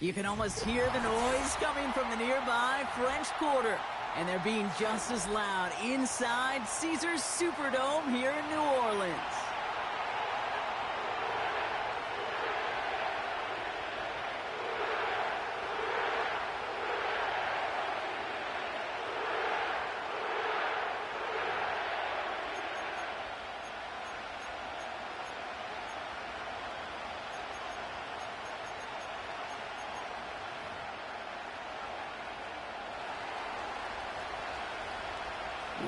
You can almost hear the noise coming from the nearby French Quarter. And they're being just as loud inside Caesars Superdome here in New Orleans.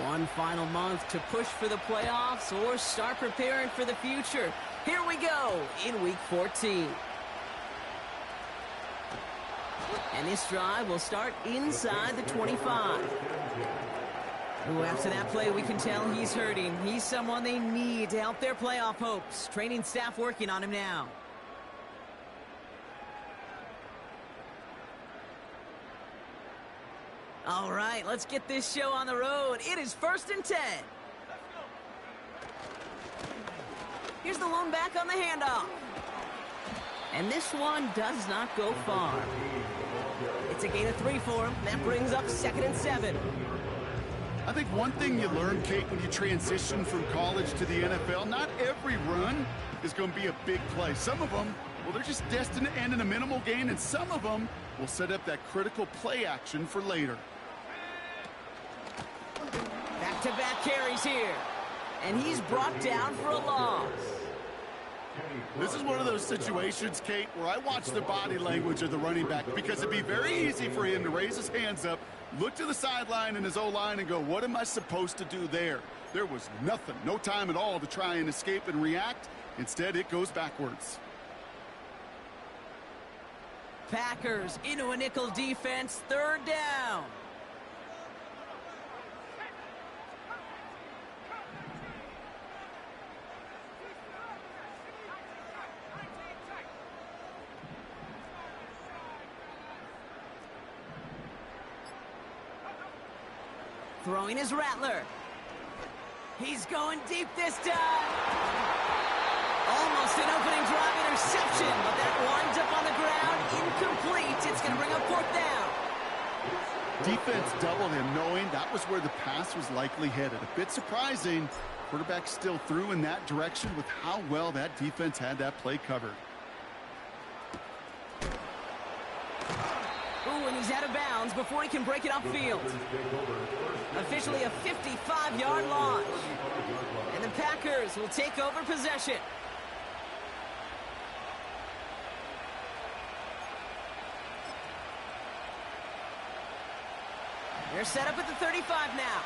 One final month to push for the playoffs or start preparing for the future. Here we go in Week 14. And this drive will start inside the 25. Ooh, after that play, we can tell he's hurting. He's someone they need to help their playoff hopes. Training staff working on him now. All right, let's get this show on the road. It is 1st and 10. Here's the lone back on the handoff. And this one does not go far. It's a gain of 3 for him. That brings up 2nd and 7. I think one thing you learn, Kate, when you transition from college to the NFL, not every run is going to be a big play. Some of them, well, they're just destined to end in a minimal gain, and some of them will set up that critical play action for later. Back-to-back carries here. And he's brought down for a loss. This is one of those situations, Kate, where I watch the body language of the running back because it'd be very easy for him to raise his hands up, look to the sideline in his O-line and go, what am I supposed to do there? There was nothing, no time at all to try and escape and react. Instead, it goes backwards. Packers into a nickel defense, 3rd down. Throwing his Rattler. He's going deep this time. Almost an opening drive interception, but that winds up on the ground, incomplete. It's going to bring up 4th down. Defense doubled him, knowing that was where the pass was likely headed. A bit surprising. Quarterback still threw in that direction with how well that defense had that play covered. Ooh, and he's out of bounds before he can break it upfield. Officially a 55-yard launch. And the Packers will take over possession. They're set up at the 35 now.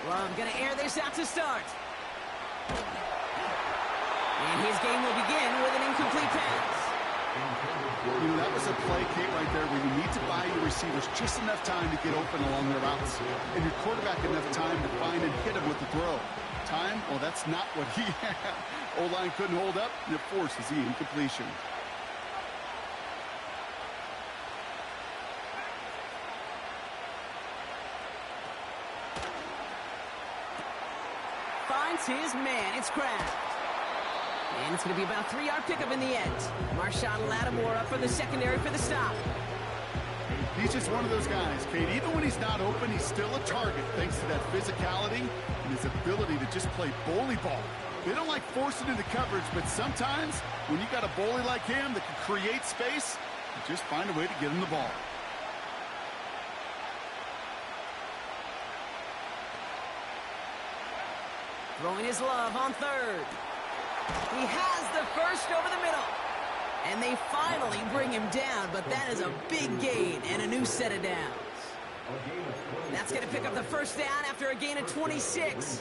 Love going to air this out to start. And his game will begin with an incomplete pass. You know, that was a play, Kate, right there where you need to buy your receivers just enough time to get open along their routes. And your quarterback enough time to find and hit him with the throw. Time? Well, that's not what he had. O-line couldn't hold up, and it forces the incompletion. Finds his man. It's Kraft. And it's going to be about a 3-yard pickup in the end. Marshawn Lattimore up for the secondary for the stop. He's just one of those guys, Kate. Even when he's not open, he's still a target thanks to that physicality and his ability to just play bully ball. They don't like forcing into coverage, but sometimes when you got a bully like him that can create space, you just find a way to get him the ball. Throwing his love on 3rd. He has the first over the middle. And they finally bring him down, but that is a big gain and a new set of downs. That's going to pick up the 1st down after a gain of 26.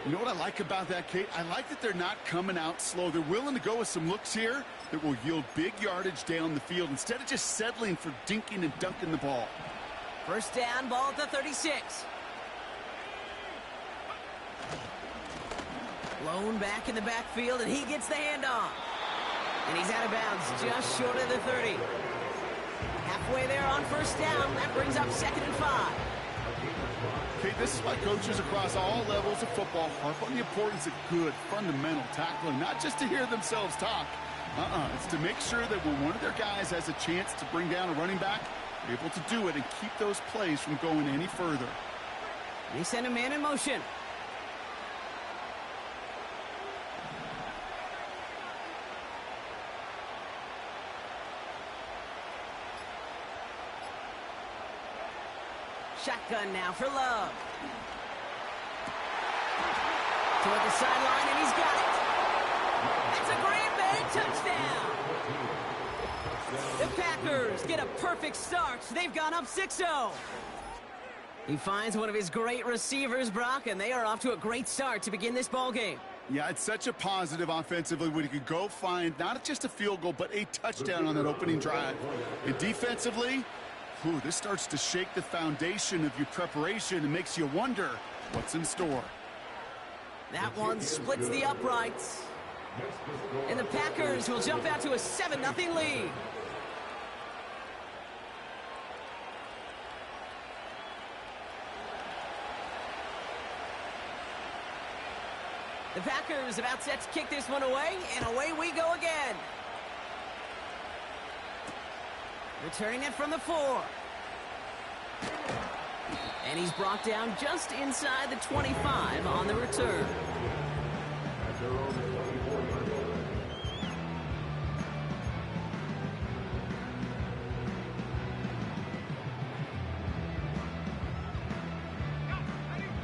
You know what I like about that, Kate? I like that they're not coming out slow. They're willing to go with some looks here that will yield big yardage down the field instead of just settling for dinking and dunking the ball. 1st down, ball at the 36. Lone back in the backfield, and he gets the handoff. And he's out of bounds just short of the 30. Halfway there on 1st down. That brings up 2nd and 5. Okay, this is why coaches across all levels of football harp on the importance of good, fundamental tackling, not just to hear themselves talk. It's to make sure that when one of their guys has a chance to bring down a running back, they're able to do it and keep those plays from going any further. They send a man in motion. Shotgun now for Love. Toward the sideline, and he's got it. It's a Green Bay touchdown. The Packers get a perfect start. They've gone up 6-0. He finds one of his great receivers, Brock, and they are off to a great start to begin this ball game. Yeah, it's such a positive offensively when you could go find not just a field goal, but a touchdown on that opening drive. And defensively, this starts to shake the foundation of your preparation and makes you wonder what's in store. That one splits the uprights. And the Packers will jump out to a 7-0 lead. The Packers about set to kick this one away, and away we go again. Returning it from the 4. And he's brought down just inside the 25 on the return.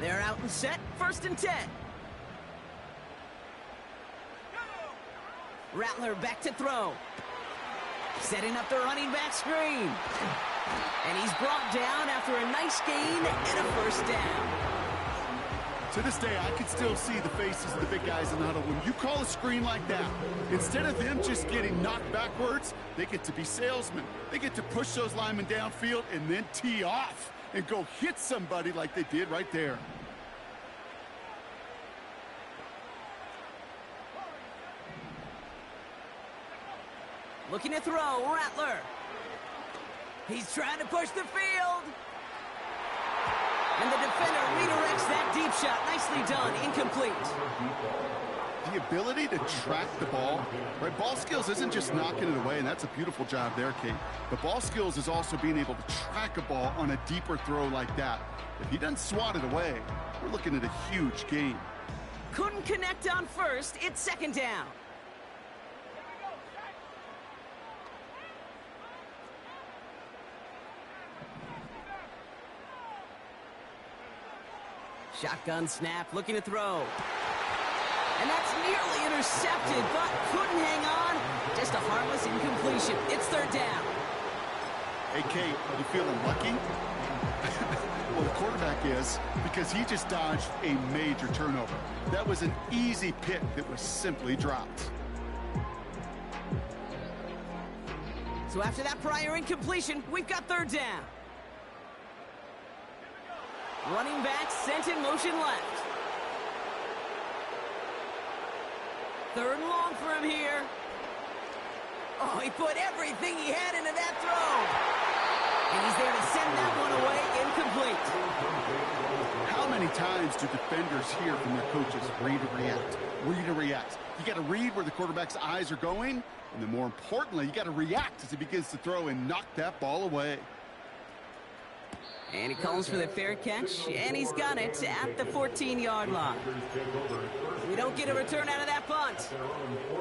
They're out and set, 1st and 10. Rattler back to throw. Setting up the running back screen. And he's brought down after a nice gain and a 1st down. To this day, I can still see the faces of the big guys in the huddle. When you call a screen like that, instead of them just getting knocked backwards, they get to be salesmen. They get to push those linemen downfield and then tee off and go hit somebody like they did right there. Looking to throw, Rattler. He's trying to push the field. And the defender redirects that deep shot. Nicely done, incomplete. The ability to track the ball, right? Ball skills isn't just knocking it away, and that's a beautiful job there, Kate. But ball skills is also being able to track a ball on a deeper throw like that. If he doesn't swat it away, we're looking at a huge gain. Couldn't connect on 1st. It's 2nd down. Shotgun snap, looking to throw. And that's nearly intercepted, but couldn't hang on. Just a harmless incompletion. It's 3rd down. Hey, Kate, you feeling lucky? Well, the quarterback is, because he just dodged a major turnover. That was an easy pick that was simply dropped. So after that prior incompletion, we've got 3rd down. Running back sent in motion left. 3rd and long for him here. Oh, he put everything he had into that throw. And he's there to send that one away incomplete. How many times do defenders hear from their coaches, read and react, read and react? You got to read where the quarterback's eyes are going, and then more importantly, you got to react as he begins to throw and knock that ball away. And he calls for the fair catch, and he's got it at the 14-yard line. We don't get a return out of that punt.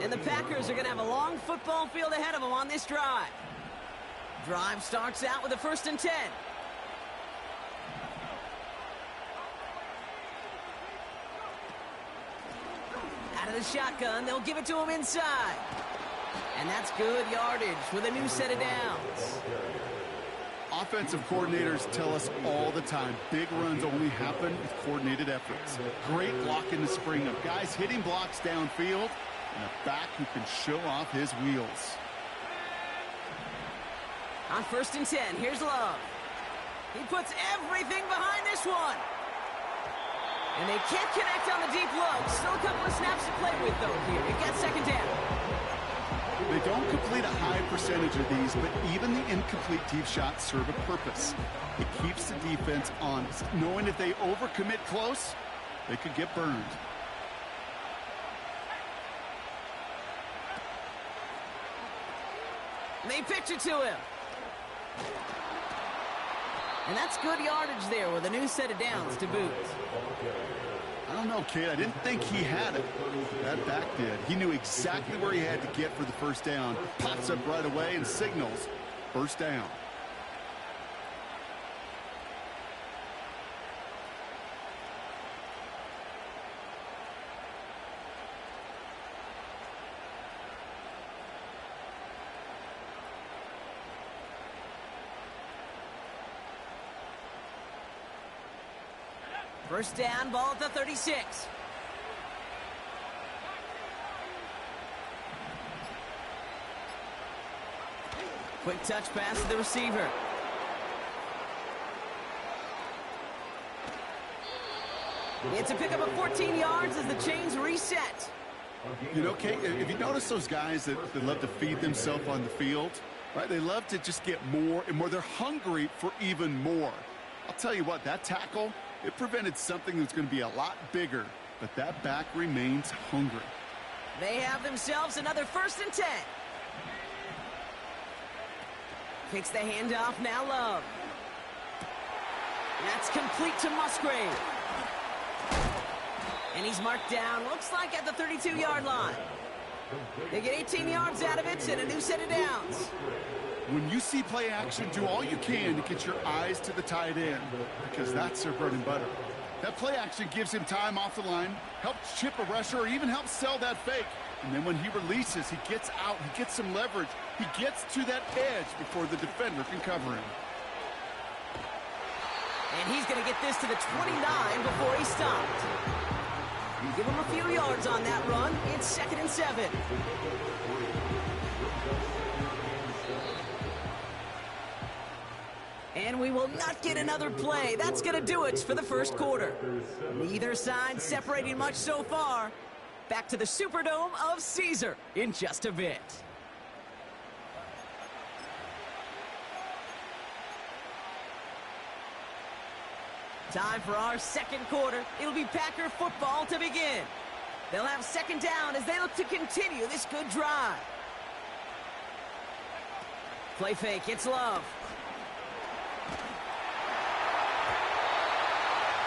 And the Packers are going to have a long football field ahead of them on this drive. Drive starts out with a 1st and 10. Out of the shotgun, they'll give it to him inside. And that's good yardage with a new set of downs. Offensive coordinators tell us all the time, big runs only happen with coordinated efforts. Great block in the spring of guys hitting blocks downfield and a back who can show off his wheels. On 1st and 10, here's Love. He puts everything behind this one. And they can't connect on the deep look. Still a couple of snaps to play with, though, here. It gets 2nd down. They don't complete a high percentage of these, but even the incomplete deep shots serve a purpose. It keeps the defense honest, knowing if they overcommit close, they could get burned. They pitch it to him. And that's good yardage there with a new set of downs to boot. I don't know, kid. I didn't think he had it. That back did. He knew exactly where he had to get for the first down. Pops up right away and signals first down. First down, ball at the 36. Quick touch pass to the receiver. It's a pickup of 14 yards as the chains reset. You know, Kate, if you notice those guys that love to feed themselves on the field, right? They love to just get more and more. They're hungry for even more. I'll tell you what, that tackle, it prevented something that's going to be a lot bigger, but that back remains hungry. They have themselves another 1st and 10. Takes the handoff, now Love. That's complete to Musgrave. And he's marked down, looks like at the 32-yard line. They get 18 yards out of it and a new set of downs. When you see play action, do all you can to get your eyes to the tight end, because that's their bread and butter. That play action gives him time off the line, helps chip a rusher, or even helps sell that fake. And then when he releases, he gets out, he gets some leverage. He gets to that edge before the defender can cover him. And he's going to get this to the 29 before he stopped. You give him a few yards on that run. It's 2nd and 7. And we will not get another play. That's going to do it for the first quarter. Neither side separating much so far. Back to the Superdome of Caesar in just a bit. Time for our second quarter. It'll be Packer football to begin. They'll have 2nd down as they look to continue this good drive. Play fake, it's Love.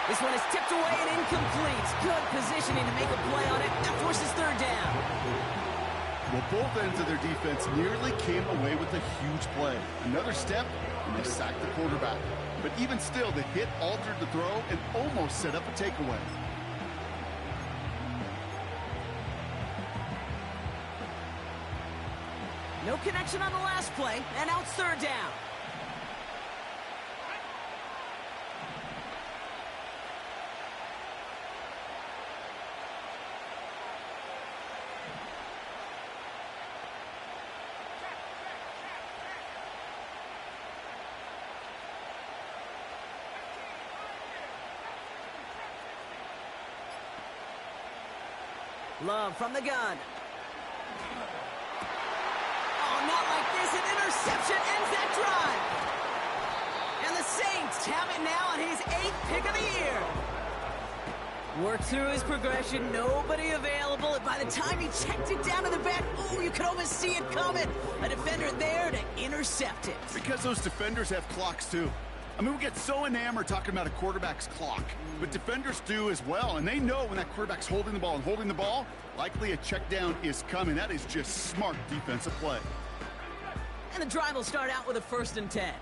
This one is tipped away and incomplete. Good positioning to make a play on it. That forces 3rd down. Well, both ends of their defense nearly came away with a huge play. Another step, and they sacked the quarterback. But even still, the hit altered the throw and almost set up a takeaway. No connection on the last play, and now it's 3rd down. Love from the gun. Oh, not like this. An interception ends that drive. And the Saints have it now on his 8th pick of the year. Worked through his progression. Nobody available. And by the time he checked it down to the back, oh, you could almost see it coming. A defender there to intercept it. Because those defenders have clocks, too. I mean, we get so enamored talking about a quarterback's clock, but defenders do as well, and they know when that quarterback's holding the ball and holding the ball, likely a check down is coming. That is just smart defensive play. And the drive will start out with a 1st and 10.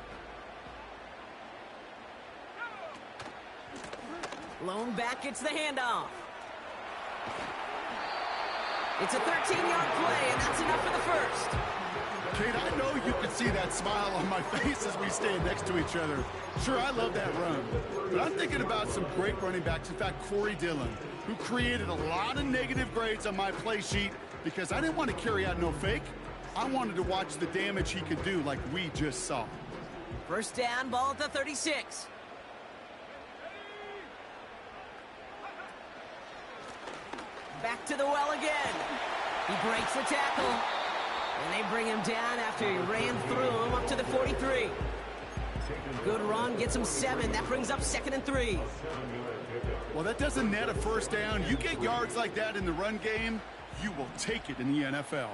Lone back gets the handoff. It's a 13-yard play, and that's enough for the first. Kate, I know you can see that smile on my face as we stand next to each other. Sure, I love that run, but I'm thinking about some great running backs. In fact, Corey Dillon, who created a lot of negative grades on my play sheet because I didn't want to carry out no fake. I wanted to watch the damage he could do like we just saw. First down, ball at the 36. Back to the well again. He breaks the tackle. And they bring him down after he ran through him up to the 43. Good run, gets him 7. That brings up 2nd and 3. Well, that doesn't net a first down. You get yards like that in the run game, you will take it in the NFL.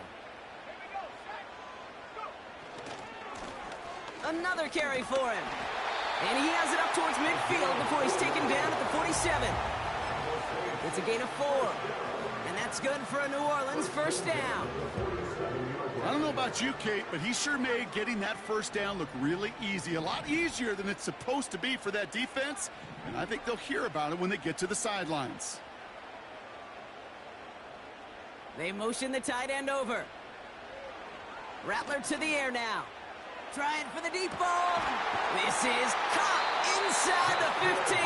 Another carry for him. And he has it up towards midfield before he's taken down at the 47. It's a gain of 4. And that's good for a New Orleans first down. I don't know about you, Kate, but he sure made getting that first down look really easy. A lot easier than it's supposed to be for that defense. And I think they'll hear about it when they get to the sidelines. They motion the tight end over. Rattler to the air now. Trying for the deep ball. This is caught inside the 15.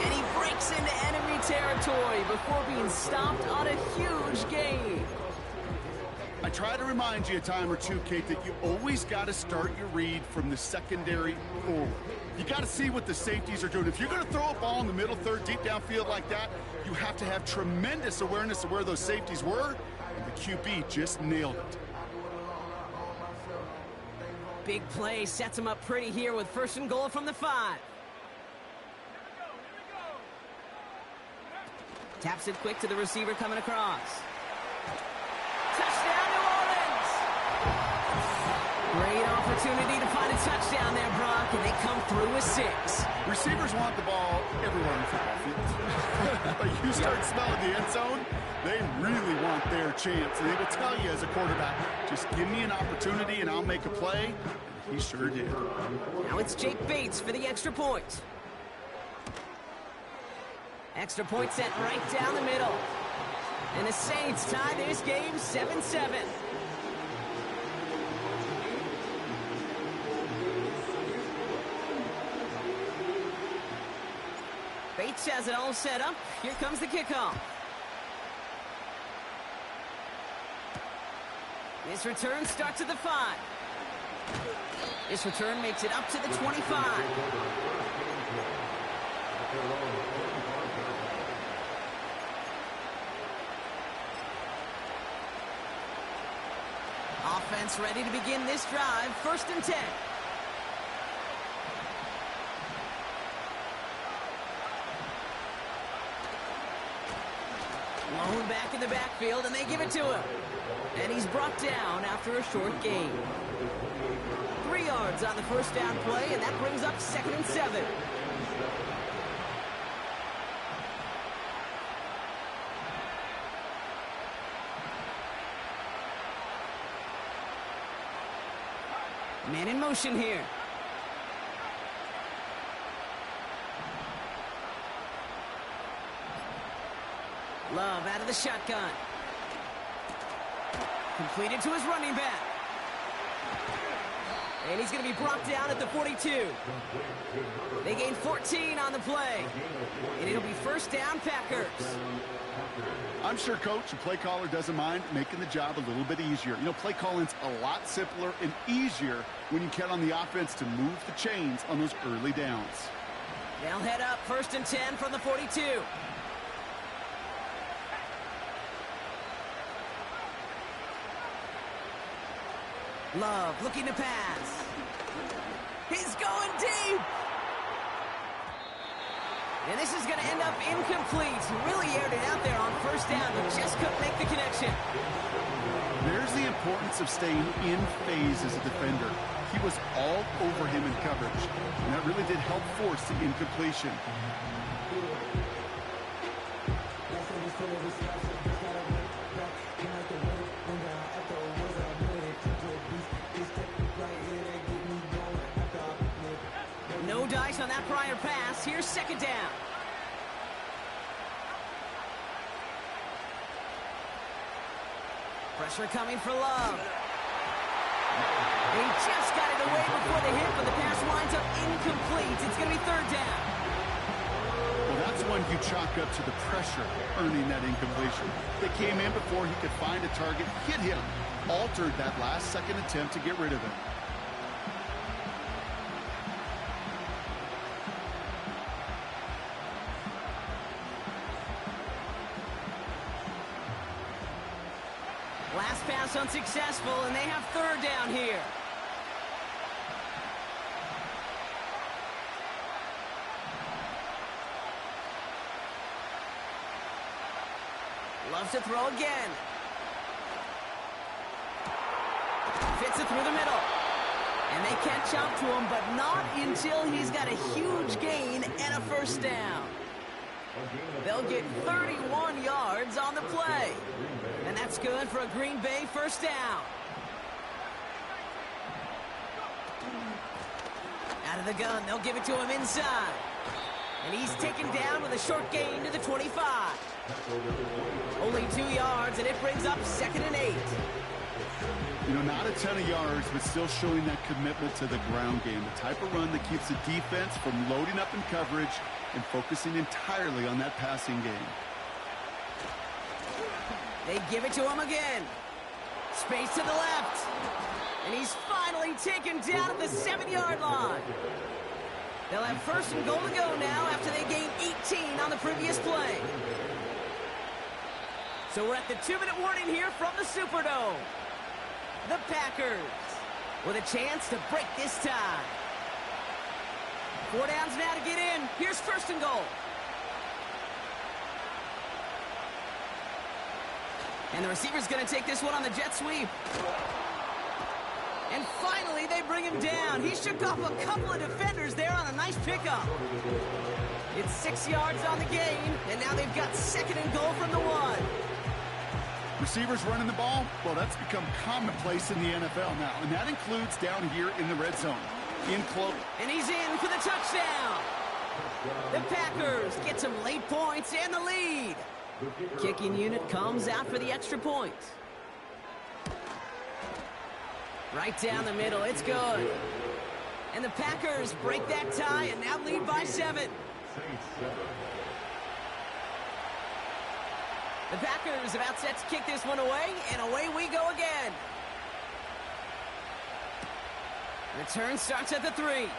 And he breaks into enemy territory before being stopped on a huge gain. I try to remind you a time or two, Kate, that you always got to start your read from the secondary forward. You got to see what the safeties are doing. If you're going to throw a ball in the middle third, deep downfield like that, you have to have tremendous awareness of where those safeties were, and the QB just nailed it. Big play sets him up pretty here with 1st and goal from the 5. Taps it quick to the receiver coming across. Touchdown, New Orleans! Great opportunity to find a touchdown there, Brock, and they come through with 6. Receivers want the ball everywhere on the football field. But you start smelling the end zone, they really want their chance. And they will tell you as a quarterback, just give me an opportunity and I'll make a play. And he sure did. Now it's Jake Bates for the extra point. Extra point sent right down the middle. And the Saints tie this game 7-7. Bates has it all set up. Here comes the kickoff. This return starts at the 5. This return makes it up to the 25. Offense ready to begin this drive. 1st and 10. Lone back in the backfield, and they give it to him. And he's brought down after a short gain. 3 yards on the first down play, and that brings up 2nd and 7. Man in motion here. Love out of the shotgun. Completed to his running back. And he's going to be brought down at the 42. They gain 14 on the play. And it'll be first down, Packers. I'm sure coach and play caller doesn't mind making the job a little bit easier. You know, play calling's a lot simpler and easier when you count on the offense to move the chains on those early downs. They'll head up 1st and 10 from the 42. Love looking to pass. He's going deep. And this is going to end up incomplete. Really aired it out there on first down, but just couldn't make the connection. There's the importance of staying in phase as a defender. He was all over him in coverage, and that really did help force the incompletion. No dice on that prior pass. Here's 2nd down. Pressure coming for Love. He just got it away before the hit, but the pass winds up incomplete. It's going to be 3rd down. Well, that's when you chalk up to the pressure earning that incompletion. They came in before he could find a target, hit him, altered that last-second attempt to get rid of him. pass unsuccessful, and they have third down here. Loves to throw again. Fits it through the middle. And they catch up to him, but not until he's got a huge gain and a first down. They'll get 31 yards on the play. And that's good for a Green Bay first down. Out of the gun, they'll give it to him inside. And he's taken down with a short gain to the 25. Only 2 yards, and it brings up 2nd and 8. You know, not a ton of yards, but still showing that commitment to the ground game. The type of run that keeps the defense from loading up in coverage and focusing entirely on that passing game. They give it to him again. Space to the left. And he's finally taken down at the 7-yard line. They'll have 1st and goal to go now after they gained 18 on the previous play. So we're at the 2-minute warning here from the Superdome. The Packers with a chance to break this tie. 4 downs now to get in. Here's 1st and goal. And the receiver's going to take this one on the jet sweep. And finally, they bring him down. He shook off a couple of defenders there on a nice pickup. It's 6 yards on the gain, and now they've got 2nd and goal from the 1. Receivers running the ball, well, that's become commonplace in the NFL now, and that includes down here in the red zone. In close. And he's in for the touchdown. The Packers get some late points and the lead. Kicking unit comes out for the extra point. Right down the middle, it's good. And the Packers break that tie and now lead by 7. The Packers about set to kick this one away, and away we go again. Return starts at the 3.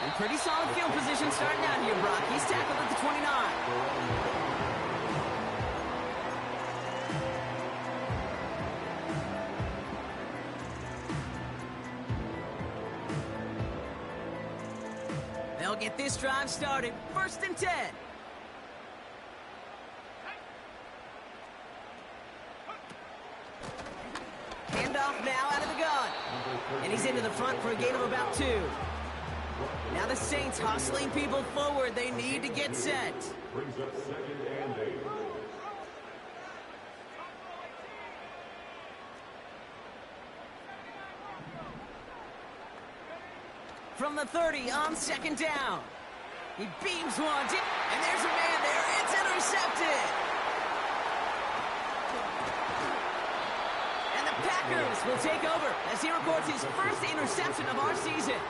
And pretty solid field position starting out here, Brock. He's tackled at the 29. They'll get this drive started. 1st and 10. Handoff now out of the gun. And he's into the front for a gain of about 2. Now the Saints hustling people forward. They need to get set. Brings up 2nd and 8. From the 30 on 2nd down. He beams one. And there's a man there. It's intercepted. And the Packers will take over as he records his first interception of our season.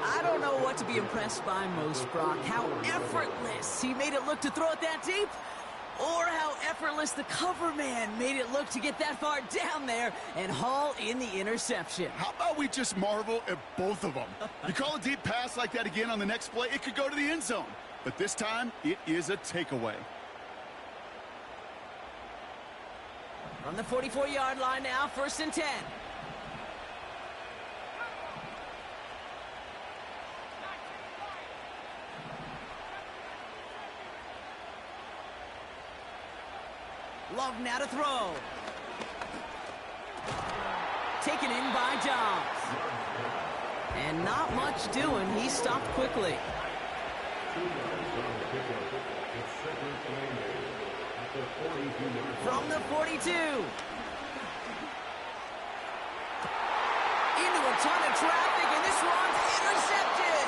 I don't know what to be impressed by most, Brock. How effortless he made it look to throw it that deep, or how effortless the cover man made it look to get that far down there and haul in the interception. How about we just marvel at both of them? You call a deep pass like that again on the next play, it could go to the end zone. But this time, it is a takeaway. From the 44-yard line now, 1st and 10. Love now to throw. Taken in by Dobbs. And not much doing. He stopped quickly. From the 42. Into a ton of traffic, and this one's intercepted.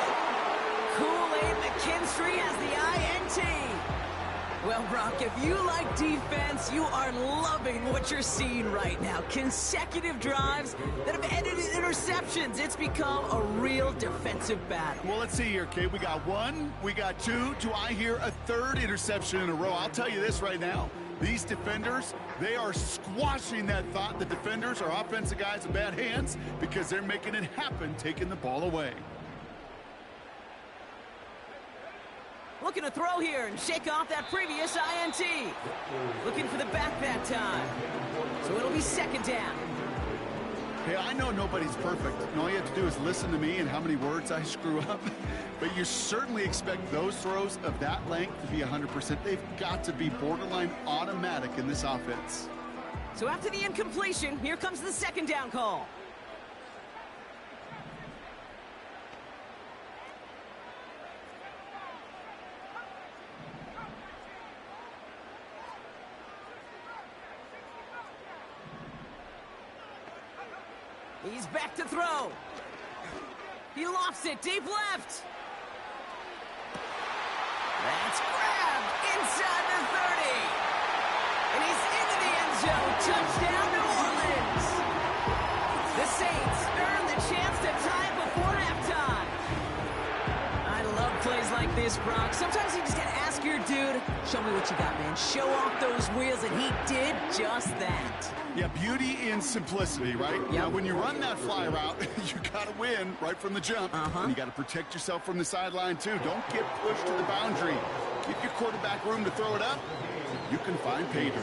Kool-Aid McKinstry has the INT. Well, Brock, if you like defense, you are loving what you're seeing right now. Consecutive drives that have ended in interceptions. It's become a real defensive battle. Well, let's see here, Kate. We got 1, we got 2. Do I hear a 3rd interception in a row? I'll tell you this right now. These defenders, they are squashing that thought. The defenders are offensive guys in bad hands because they're making it happen, taking the ball away. Looking to throw here and shake off that previous INT. Looking for the back that time. So it'll be second down. Hey, I know nobody's perfect, and all you have to do is listen to me and how many words I screw up. But you certainly expect those throws of that length to be 100%. They've got to be borderline automatic in this offense. So after the incompletion, here comes the second down call. He's back to throw. He lofts it deep left. That's grabbed inside the 30. And he's into the end zone. Touchdown, New Orleans. The Saints earn the chance to tie it before halftime. I love plays like this, Brock. Sometimes you just gotta ask your dude, show me what you got, man. Show off those wheels, and he did just that. Yeah, beauty in simplicity, right? Yep. Now, when you run that fly route, you got to win right from the jump. And you got to protect yourself from the sideline, too. Don't get pushed to the boundary. Give your quarterback room to throw it up. You can find pay dirt.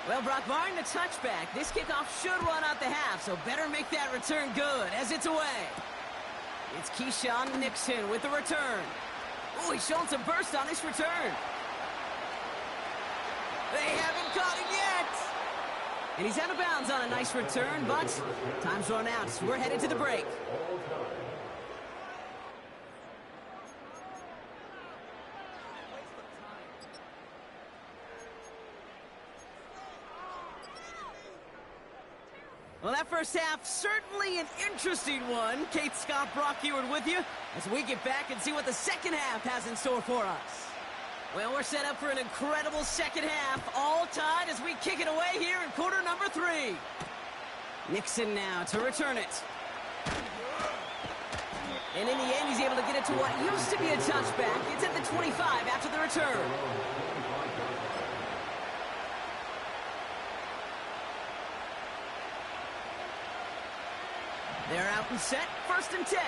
Well, Brock, barring the touchback, this kickoff should run out the half, so better make that return good as it's away. It's Keyshawn Nixon with the return. Oh, he's showing some burst on this return. They haven't caught him yet. And he's out of bounds on a nice return, but time's run out. So we're headed to the break. Well, that first half, certainly an interesting one. Kate, Scott, Brock Eward with you as we get back and see what the second half has in store for us. Well, we're set up for an incredible second half, all tied as we kick it away here in quarter number 3. Nixon now to return it. And in the end, he's able to get it to what used to be a touchback. It's at the 25 after the return. They're out and set, 1st and 10.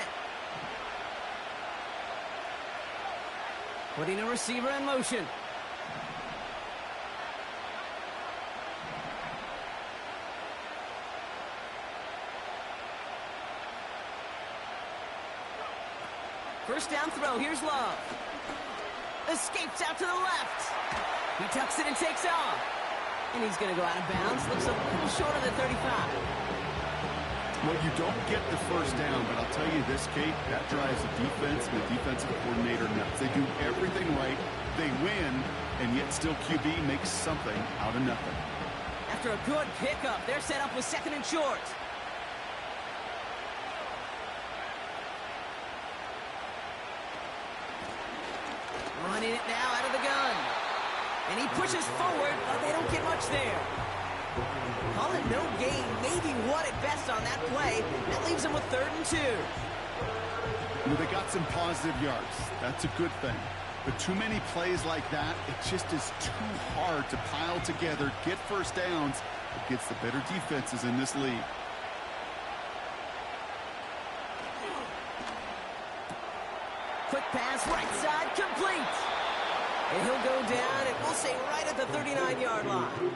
Putting a receiver in motion. First down throw, here's Love. Escapes out to the left. He tucks it and takes off. And he's going to go out of bounds. Looks a little short of the 35. Well, you don't get the first down, but I'll tell you this, Kate, that drives the defense and the defensive coordinator nuts. They do everything right, they win, and yet still QB makes something out of nothing. After a good pickup, they're set up with 2nd and short. Running it now out of the gun. And he pushes forward, but they don't get much there. Call it no gain, maybe one at best on that play. That leaves them with 3rd and 2. Well, they got some positive yards. That's a good thing. But too many plays like that, it just is too hard to pile together, get first downs against the better defenses in this league. Quick pass, right side, complete. And he'll go down, and we'll say right at the 39-yard line.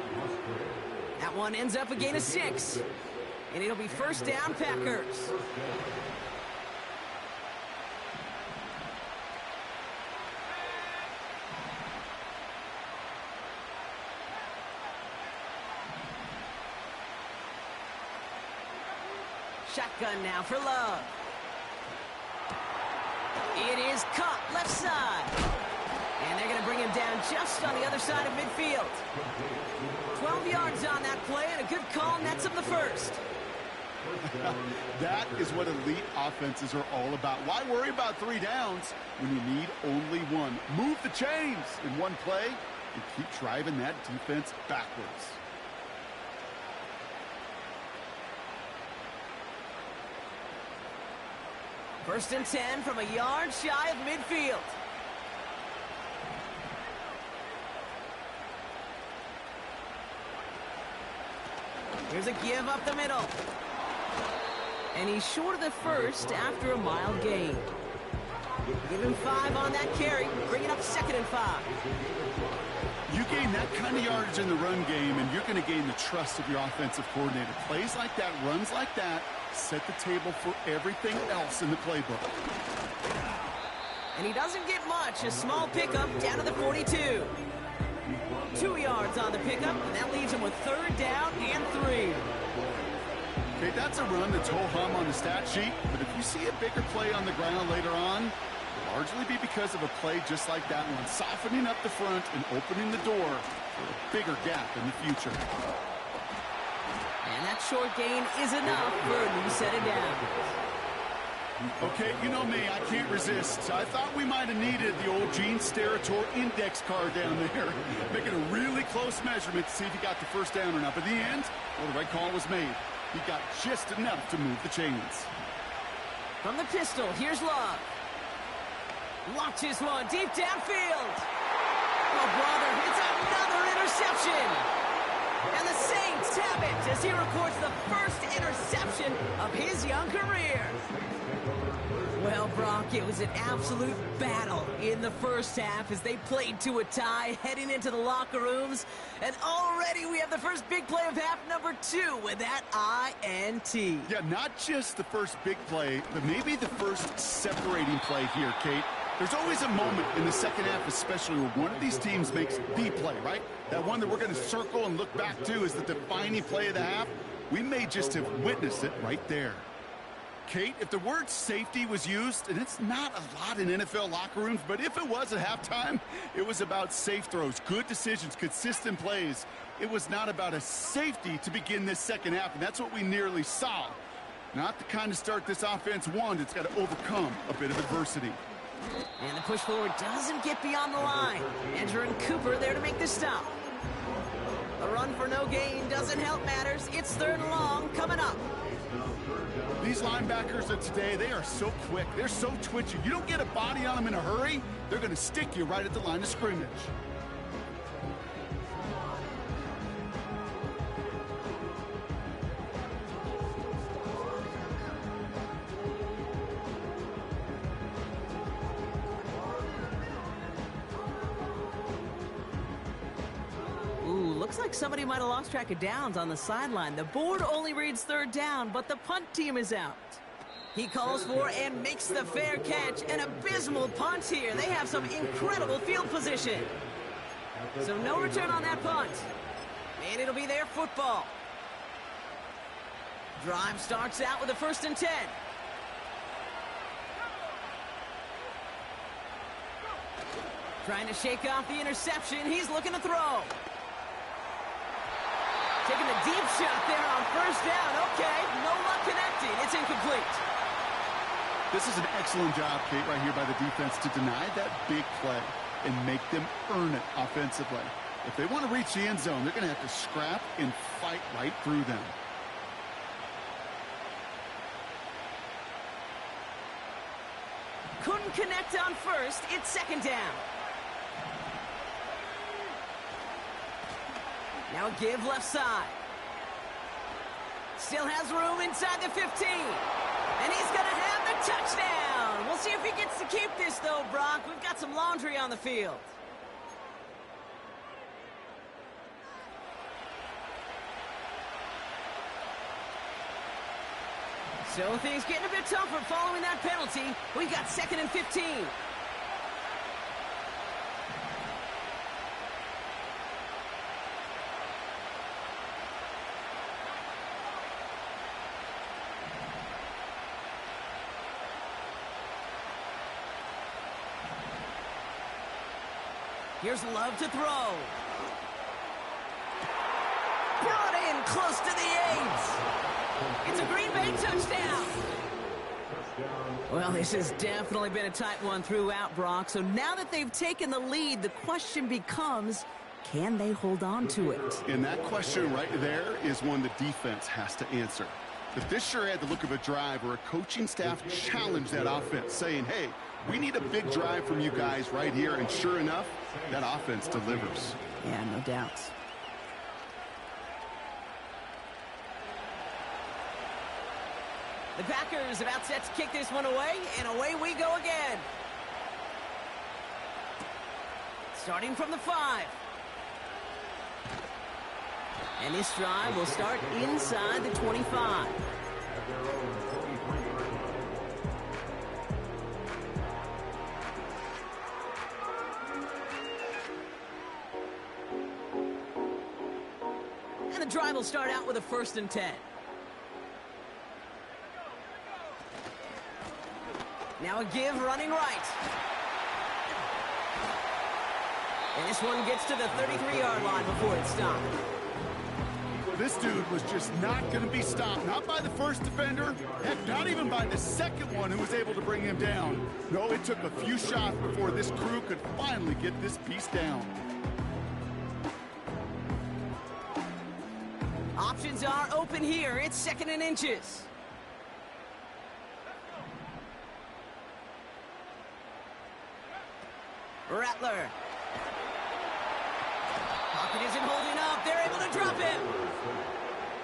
That one ends up a gain of 6. And it'll be 1st down, Packers. Shotgun now for Love. It is caught left side. And they're going to bring him down just on the other side of midfield. 12 yards on that play, and a good call nets him the first. That is what elite offenses are all about. Why worry about 3 downs when you need only 1? Move the chains in one play and keep driving that defense backwards. First and 10 from a yard shy of midfield. Here's a give up the middle. And he's short of the first after a mild gain. Give him 5 on that carry. Bring it up 2nd and 5. You gain that kind of yardage in the run game, and you're going to gain the trust of your offensive coordinator. Plays like that, runs like that, set the table for everything else in the playbook. And he doesn't get much. A small pickup down to the 42. 2 yards on the pickup, and that leaves him with 3rd down and 3. Okay, that's a run that's ho-hum on the stat sheet, but if you see a bigger play on the ground later on, it'll largely be because of a play just like that one, softening up the front and opening the door for a bigger gap in the future. And that short gain is enough for a new set of downs. Okay, you know me, I can't resist. I thought we might have needed the old Gene Steratore index card down there, making a really close measurement to see if he got the first down or not. But in the end, well, the right call was made. He got just enough to move the chains. From the pistol, here's Love. Launches one deep downfield. Oh, brother, it's another interception. And the Saints have it as he records the first interception of his young career. Well, Brock, it was an absolute battle in the first half as they played to a tie heading into the locker rooms. And already we have the first big play of half number 2 with that INT. Yeah, not just the first big play, but maybe the first separating play here, Kate. There's always a moment in the second half, especially where one of these teams makes the play, right? That one that we're going to circle and look back to is the defining play of the half. We may just have witnessed it right there. Kate, if the word safety was used, and it's not a lot in NFL locker rooms, but if it was at halftime, it was about safe throws, good decisions, consistent plays. It was not about a safety to begin this second half, and that's what we nearly saw. Not the kind of start this offense wanted. It's got to overcome a bit of adversity. And the push forward doesn't get beyond the line. Andrew and Cooper there to make the stop. A run for no gain doesn't help matters. It's 3rd and long coming up. These linebackers of today, they are so quick. They're so twitchy. You don't get a body on them in a hurry, they're going to stick you right at the line of scrimmage. Looks like somebody might have lost track of downs on the sideline. The board only reads 3rd down, but the punt team is out. He calls for and makes the fair catch. An abysmal punt here. They have some incredible field position. So no return on that punt. And it'll be their football. Drive starts out with a 1st and 10. Trying to shake off the interception. He's looking to throw. Taking a deep shot there on 1st down. Okay, no luck connecting. It's incomplete. This is an excellent job, Kate, right here by the defense to deny that big play and make them earn it offensively. If they want to reach the end zone, they're going to have to scrap and fight right through them. Couldn't connect on 1st. It's 2nd down. Now a give left side. Still has room inside the 15. And he's going to have the touchdown. We'll see if he gets to keep this, though, Brock. We've got some laundry on the field. So things getting a bit tougher following that penalty. We've got 2nd and 15. Here's Love to throw. Brought in close to the 8. It's a Green Bay touchdown. Well, this has definitely been a tight one throughout, Brock. So now that they've taken the lead, the question becomes, can they hold on to it? And that question right there is one the defense has to answer. But this sure had the look of a drive where a coaching staff challenged that offense, saying, hey, we need a big drive from you guys right here. And sure enough, that offense delivers. Yeah, no doubts. The Packers about set to kick this one away, and away we go again. Starting from the 5. And this drive will start inside the 25. And the drive will start out with a 1st and 10. Now a give running right. And this one gets to the 33-yard line before it's stopped. This dude was just not going to be stopped. Not by the first defender. Heck, not even by the second one who was able to bring him down. No, it took a few shots before this crew could finally get this piece down. Options are open here. It's 2nd and inches. Rattler. Pocket isn't holding up. They're able to drop him.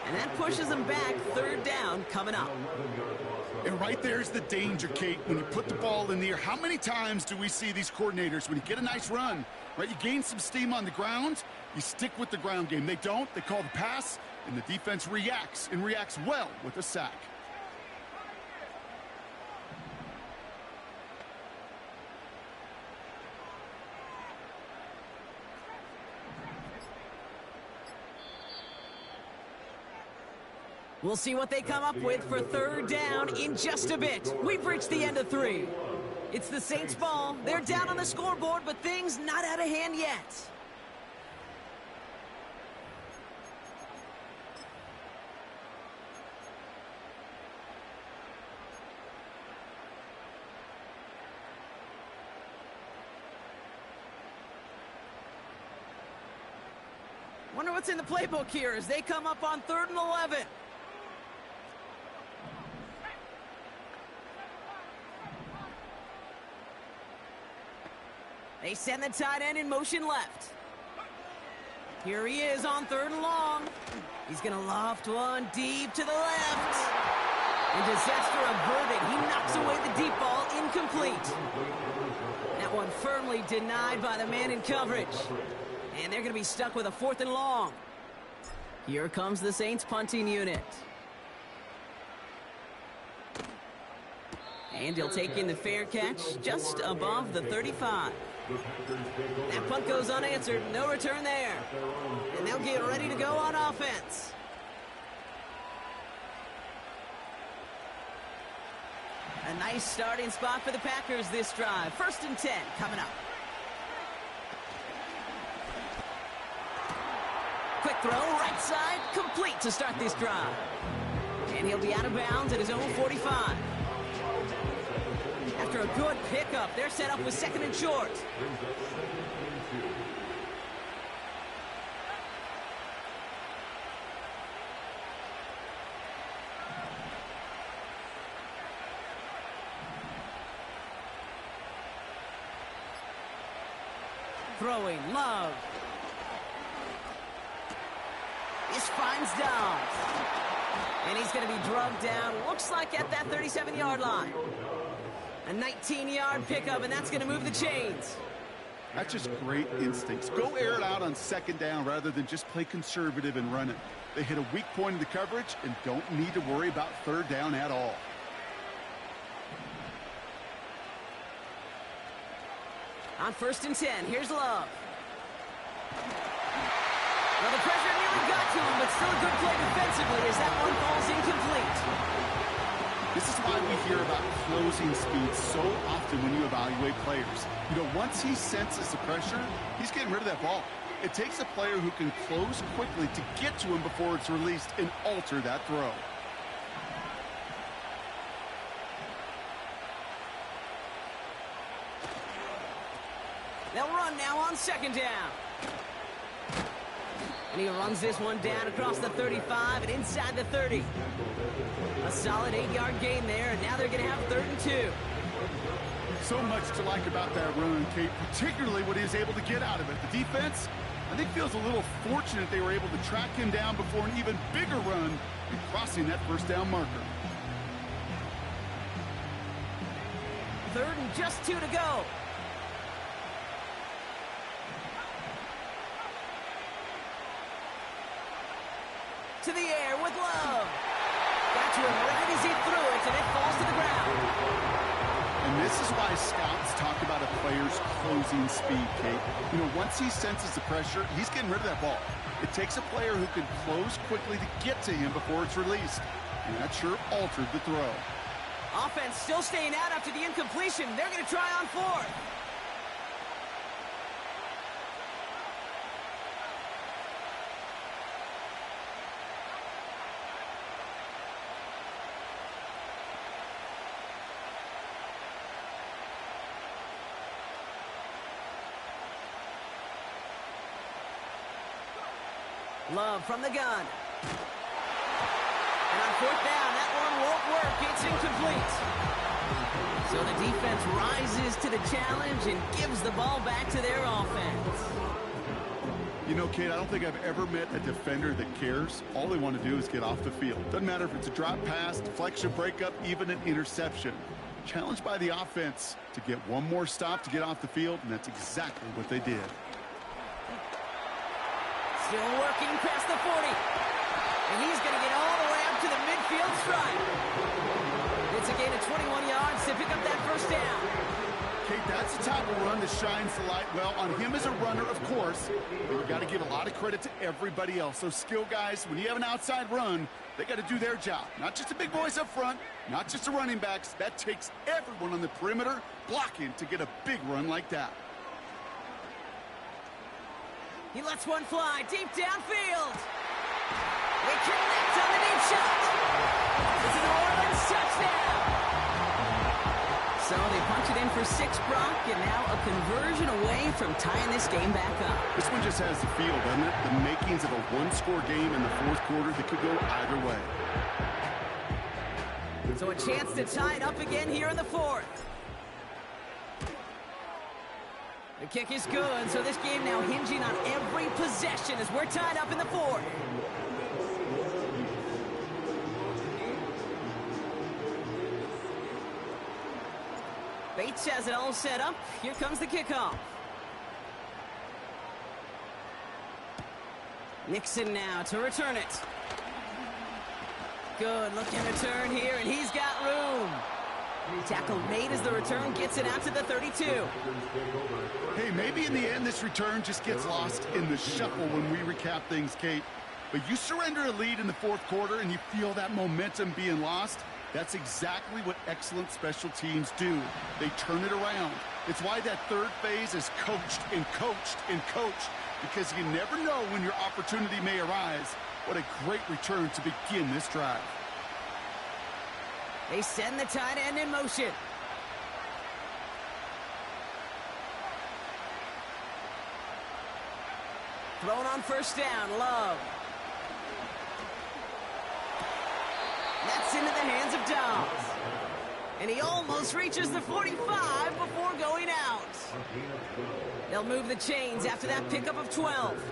And that pushes them back. 3rd down coming up. And right there's the danger, Kate, when you put the ball in the air. How many times do we see these coordinators, when you get a nice run, right, you gain some steam on the ground, you stick with the ground game. They don't. They call the pass, and the defense reacts, and reacts well with a sack. We'll see what they come up with for 3rd down in just a bit. We've reached the end of 3. It's the Saints' ball. They're down on the scoreboard, but things not out of hand yet. Wonder what's in the playbook here as they come up on 3rd and 11. They send the tight end in motion left. Here he is on 3rd and long. He's going to loft one deep to the left. And disaster averted. He knocks away the deep ball, incomplete. That one firmly denied by the man in coverage. And they're going to be stuck with a 4th and long. Here comes the Saints punting unit. And he'll take in the fair catch just above the 35. That punt goes unanswered. No return there. And they'll get ready to go on offense. A nice starting spot for the Packers this drive. 1st and 10 coming up. Quick throw, right side, complete to start this drive. And he'll be out of bounds at his own 45. After a good pickup, they're set up with 2nd and short. Throwing, Love. This finds Downs. And he's going to be drugged down, looks like at that 37-yard line. A 19-yard pickup, and that's going to move the chains. That's just great instincts. Go air it out on 2nd down rather than just play conservative and run it. They hit a weak point in the coverage and don't need to worry about 3rd down at all. On 1st and 10, here's Love. Well, the pressure nearly got to him, but still a good play defensively as that one falls incomplete. This is why we hear about closing speed so often when you evaluate players. You know, once he senses the pressure, he's getting rid of that ball. It takes a player who can close quickly to get to him before it's released and alter that throw. They'll run now on 2nd down. And he runs this one down across the 35 and inside the 30. A solid 8-yard gain there, and now they're going to have 3rd and 2. So much to like about that run, Kate, particularly what he was able to get out of it. The defense, I think, feels a little fortunate they were able to track him down before an even bigger run and crossing that 1st down marker. 3rd and just 2 to go. To the air with Love. Got to him right as he threw it, and it falls to the ground. And this is why scouts talk about a player's closing speed, Kate. You know, once he senses the pressure, he's getting rid of that ball. It takes a player who can close quickly to get to him before it's released. And that sure altered the throw. Offense still staying out after the incompletion. They're going to try on 4th. Love from the gun. And on 4th down, that one won't work. It's incomplete. So the defense rises to the challenge and gives the ball back to their offense. You know, Kate, I don't think I've ever met a defender that cares. All they want to do is get off the field. Doesn't matter if it's a drop pass, deflection, breakup, even an interception. Challenged by the offense to get one more stop to get off the field, and that's exactly what they did. Still working past the 40. And he's going to get all the way up to the midfield stripe. It's a gain of 21 yards to pick up that 1st down. Kate, that's the type of run that shines the light well on him as a runner, of course. But you've got to give a lot of credit to everybody else. Those skill guys, when you have an outside run, they got to do their job. Not just the big boys up front, not just the running backs. That takes everyone on the perimeter blocking to get a big run like that. He lets one fly deep downfield. They connect on the deep shot. It's a New Orleans touchdown. So they punch it in for 6, Brock, and now a conversion away from tying this game back up. This one just has the feel, doesn't it? The makings of a one-score game in the 4th quarter that could go either way. So a chance to tie it up again here in the 4th. The kick is good, so this game now hinging on every possession as we're tied up in the 4th. Bates has it all set up. Here comes the kickoff. Nixon now to return it. Good looking return here, and he's got room. Tackle made as the return gets it out to the 32. Hey, maybe in the end this return just gets lost in the shuffle when we recap things, Kate. But you surrender a lead in the 4th quarter and you feel that momentum being lost. That's exactly what excellent special teams do. They turn it around. It's why that 3rd phase is coached and coached and coached, because you never know when your opportunity may arise. What a great return to begin this drive. They send the tight end in motion. Thrown on 1st down, Love. That's into the hands of Dobbs. And he almost reaches the 45 before going out. They'll move the chains after that pickup of 12.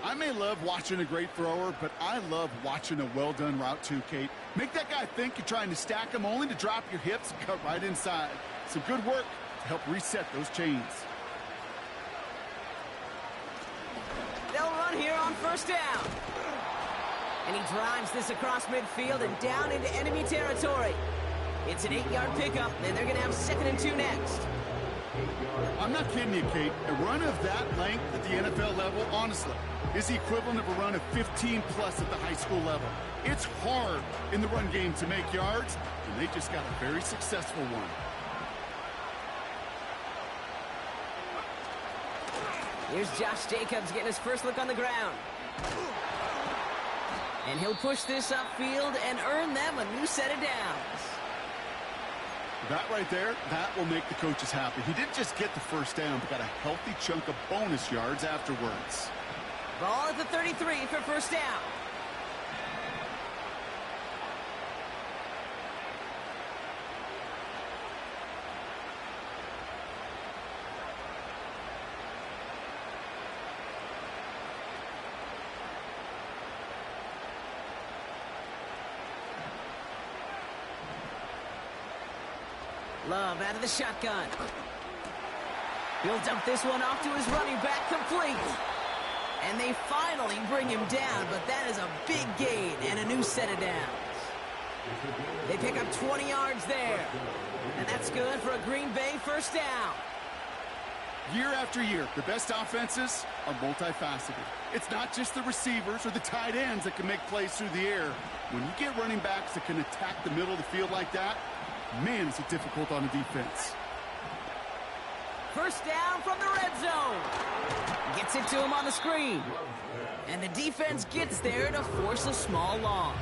I may love watching a great thrower, but I love watching a well-done route too, Kate. Make that guy think you're trying to stack him only to drop your hips and cut right inside. Some good work to help reset those chains. They'll run here on 1st down. And he drives this across midfield and down into enemy territory. It's an 8-yard pickup, and they're going to have 2nd and 2 next. I'm not kidding you, Kate. A run of that length at the NFL level, honestly, is the equivalent of a run of 15-plus at the high school level. It's hard in the run game to make yards, and they just got a very successful one. Here's Josh Jacobs getting his first look on the ground. And he'll push this upfield and earn them a new set of downs. That right there, that will make the coaches happy. He didn't just get the 1st down, but got a healthy chunk of bonus yards afterwards. Ball at the 33 for 1st down. Love out of the shotgun. He'll dump this one off to his running back, complete. And they finally bring him down, but that is a big gain and a new set of downs. They pick up 20 yards there. And that's good for a Green Bay first down. Year after year, the best offenses are multifaceted. It's not just the receivers or the tight ends that can make plays through the air. When you get running backs that can attack the middle of the field like that, man, is it difficult on a defense. First down from the red zone. Gets it to him on the screen. And the defense gets there to force a small loss.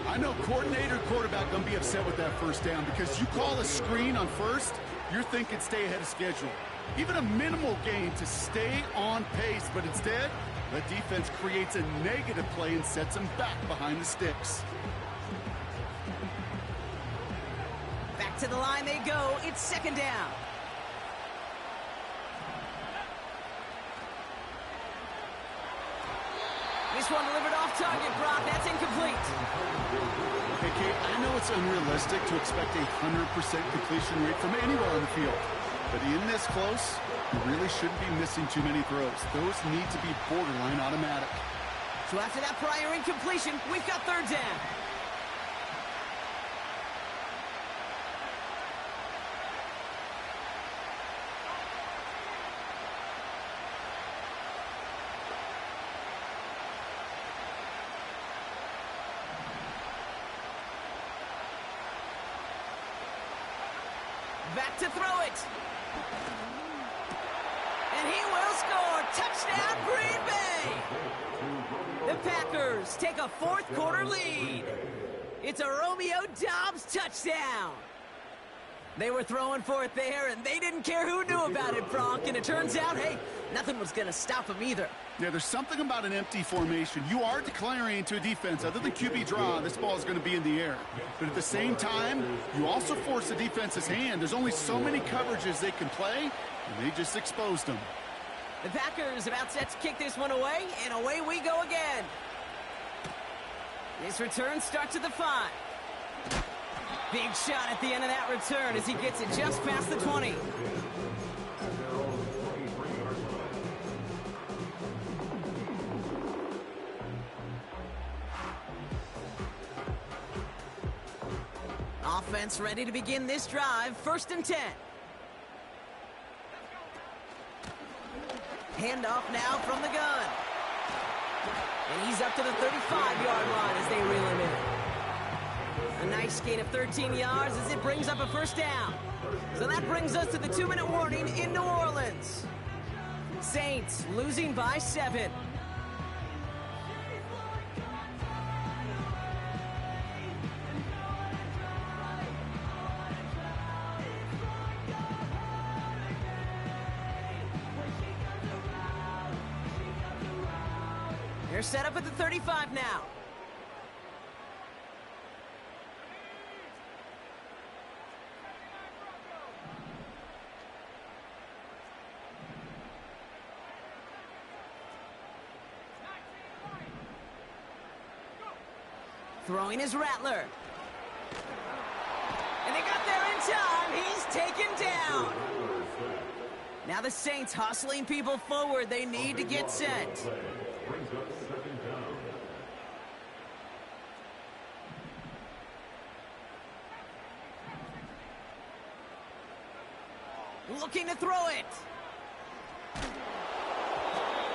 I know coordinator and quarterback going to be upset with that first down because you call a screen on first, you're thinking stay ahead of schedule. Even a minimal gain to stay on pace, but instead, the defense creates a negative play and sets them back behind the sticks. Back to the line they go. It's second down. This one delivered off target, Brock. That's incomplete. Hey, Kate, I know it's unrealistic to expect a 100% completion rate from anywhere on the field. But in this close, you really shouldn't be missing too many throws. Those need to be borderline automatic. So after that prior incompletion, we've got third down. Back to throw it. And he will score. Touchdown, Green Bay. The Packers take a fourth quarter lead. It's a Romeo Doubs touchdown. They were throwing for it there, and they didn't care who knew about it, Bronk. And it turns out, hey, nothing was going to stop him either. Yeah, there's something about an empty formation. You are declaring to a defense, other than QB draw, this ball is going to be in the air. But at the same time, you also force the defense's hand. There's only so many coverages they can play, and they just exposed them. The Packers about set to kick this one away, and away we go again. This return starts at the 5. Big shot at the end of that return as he gets it just past the 20. Offense ready to begin this drive. First and 10. Handoff now from the gun. And he's up to the 35-yard line as they reel him in. A nice gain of 13 yards as it brings up a first down. So that brings us to the 2-minute warning in New Orleans. Saints losing by 7. They're set up at the 35 now. Throwing his Rattler. And they got there in time. He's taken down. Now the Saints hustling people forward. They need to get set. Looking to throw it.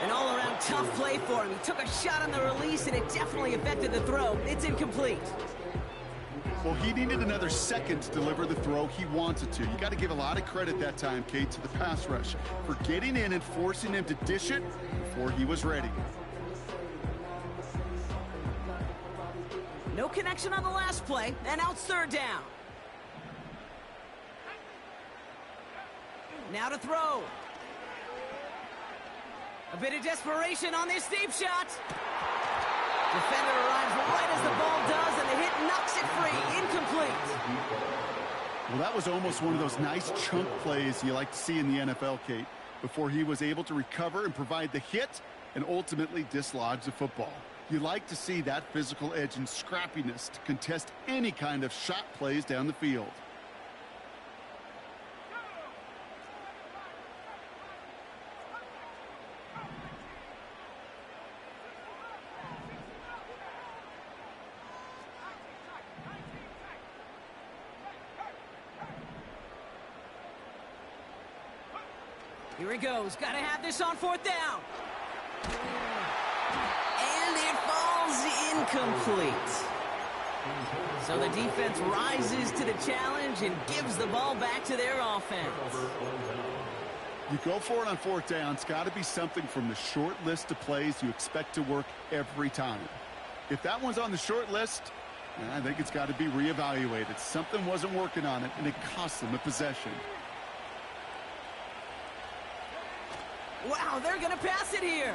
An all-around tough play for him. He took a shot on the release, and it definitely affected the throw. It's incomplete. Well, he needed another second to deliver the throw he wanted to. You got to give a lot of credit that time, Kate, to the pass rush for getting in and forcing him to dish it before he was ready. No connection on the last play, and now it's third down. Now to throw. A bit of desperation on this deep shot. Defender arrives right as the ball does, and the hit knocks it free. Incomplete. Well, that was almost one of those nice chunk plays you like to see in the NFL, Kate, before he was able to recover and provide the hit and ultimately dislodge the football. You like to see that physical edge and scrappiness to contest any kind of shot plays down the field. Here he goes. Got to have this on fourth down. And it falls incomplete. So the defense rises to the challenge and gives the ball back to their offense. You go for it on fourth down. It's got to be something from the short list of plays you expect to work every time. If that one's on the short list, I think it's got to be reevaluated. Something wasn't working on it, and it cost them a possession. Wow, they're going to pass it here.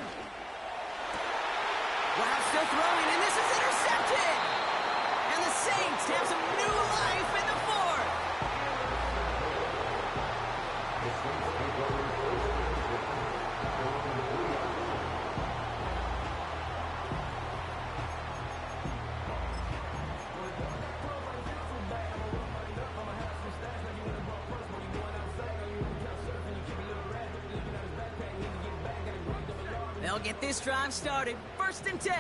Wow, still throwing, and this is intercepted. And the Saints have some new life in the fourth. They'll get this drive started. 1st and 10.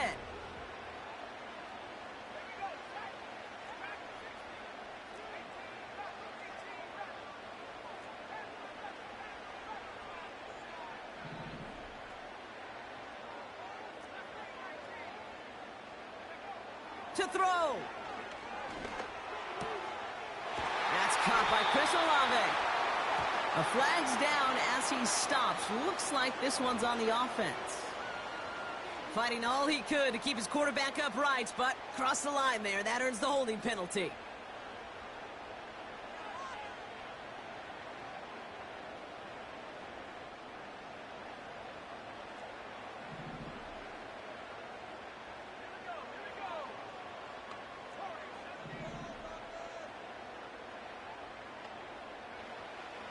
To throw. That's caught by Chris Olave. A flag's down as he stops. Looks like this one's on the offense. Fighting all he could to keep his quarterback upright, but crossed the line there. That earns the holding penalty.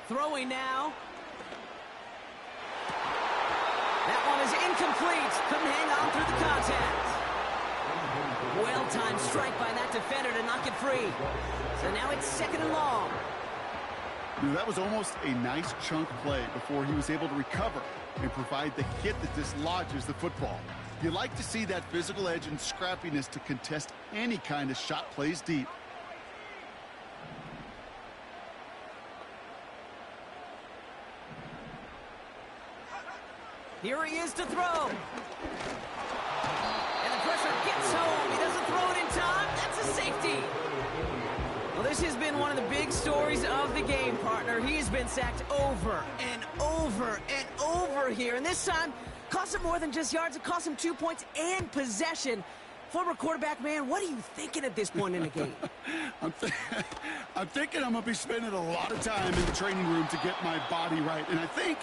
Throwing now. That one is incomplete. Couldn't hang on through the contact. Well-timed strike by that defender to knock it free. So now it's 2nd and long. That was almost a nice chunk play before he was able to recover and provide the hit that dislodges the football. You like to see that physical edge and scrappiness to contest any kind of shot plays deep. Here he is to throw. And the pressure gets home. He doesn't throw it in time. That's a safety. Well, this has been one of the big stories of the game, partner. He's been sacked over and over and over here. And this time, cost him more than just yards. It cost him 2 points and possession. Former quarterback, man, what are you thinking at this point in the game? I'm thinking I'm going to be spending a lot of time in the training room to get my body right. And I think...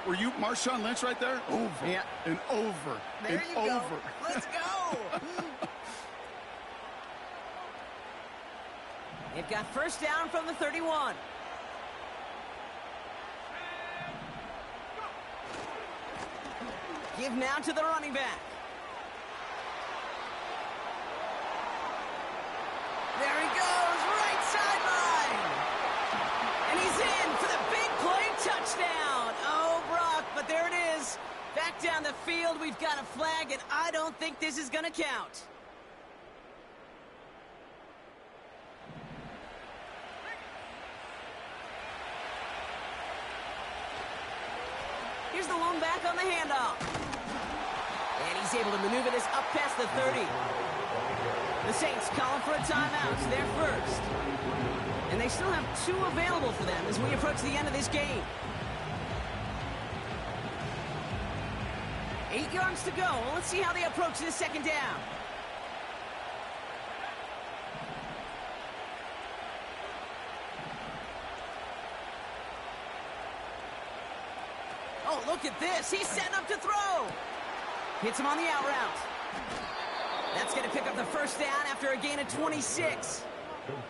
were you Marshawn Lynch right there? Over and over there and you over. Go. Let's go. They've got 1st down from the 31. Give now to the running back. There he goes, right sideline. And he's in for the big play touchdown. Oh, Brock, but there it is. Back down the field, we've got a flag, and I don't think this is going to count. Here's the lone back on the handoff. And he's able to maneuver this up past the 30. The Saints calling for a timeout. It's their first. And they still have 2 available for them as we approach the end of this game. 8 yards to go. Well, let's see how they approach this 2nd down. Oh, look at this. He's setting up to throw. Hits him on the out route. That's going to pick up the 1st down after a gain of 26.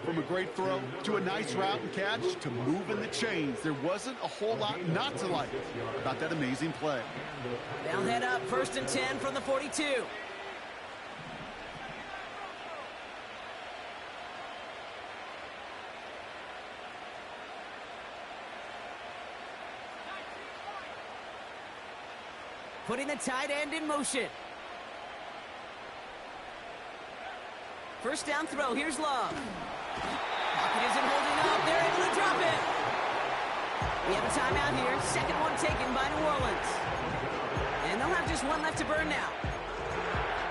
From a great throw to a nice route and catch to moving the chains. There wasn't a whole lot not to like about that amazing play. They'll head up 1st and 10 from the 42. Putting the tight end in motion. 1st down throw. Here's Love. Pocket isn't holding up. They're able to drop it. We have a timeout here. Second one taken by New Orleans. And they'll have just one left to burn now.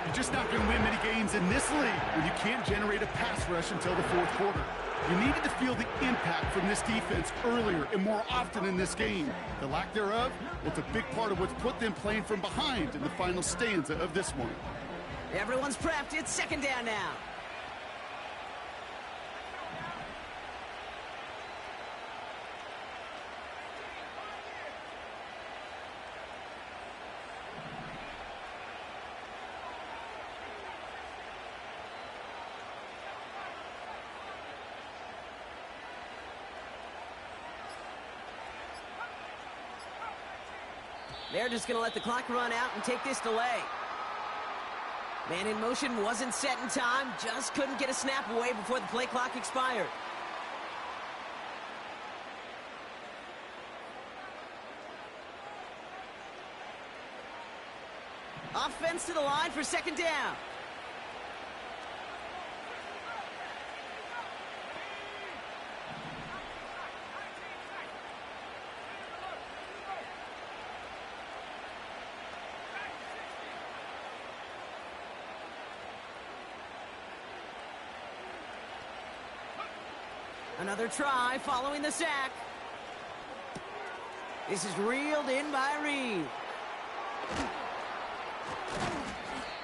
You're just not going to win many games in this league when you can't generate a pass rush until the fourth quarter. You needed to feel the impact from this defense earlier and more often in this game. The lack thereof, well, it's a big part of what's put them playing from behind in the final stanza of this one. Everyone's prepped. It's second down now. They're just going to let the clock run out and take this delay. Man in motion wasn't set in time, just couldn't get a snap away before the play clock expired. Offense to the line for second down. Another try following the sack. This is reeled in by Reed.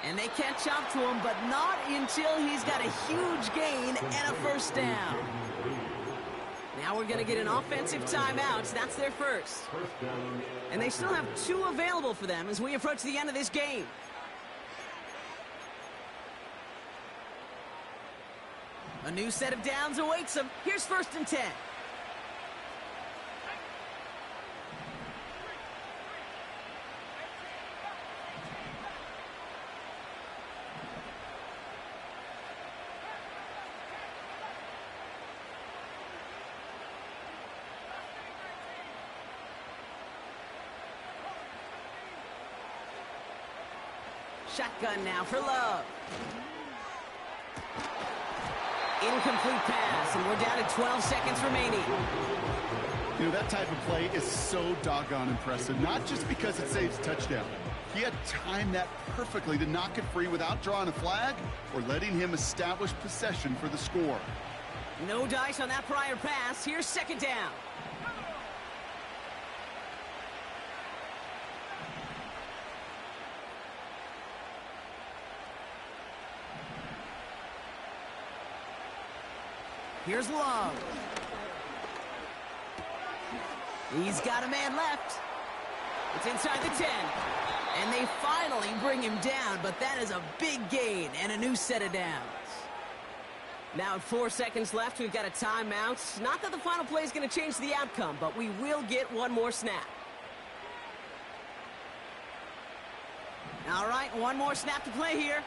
And they catch up to him, but not until he's got a huge gain and a first down. Now we're going to get an offensive timeout. That's their first. And they still have 2 available for them as we approach the end of this game. A new set of downs awaits them. Here's first and 10. Shotgun now for Love. Incomplete pass, and we're down to 12 seconds remaining. You know, that type of play is so doggone impressive, not just because it saves a touchdown. He had timed that perfectly to knock it free without drawing a flag or letting him establish possession for the score. No dice on that prior pass. Here's second down. Here's Love. He's got a man left. It's inside the 10. And they finally bring him down, but that is a big gain and a new set of downs. Now at 4 seconds left, we've got a timeout. Not that the final play is going to change the outcome, but we will get one more snap. All right, one more snap to play here.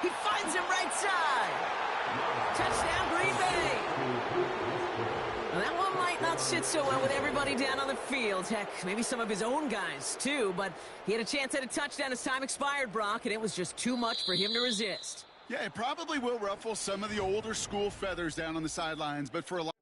He finds him right side. Touchdown, Green Bay. Well, that one might not sit so well with everybody down on the field. Heck, maybe some of his own guys, too. But he had a chance at a touchdown as time expired, Brock, and it was just too much for him to resist. Yeah, it probably will ruffle some of the older school feathers down on the sidelines, but for a lot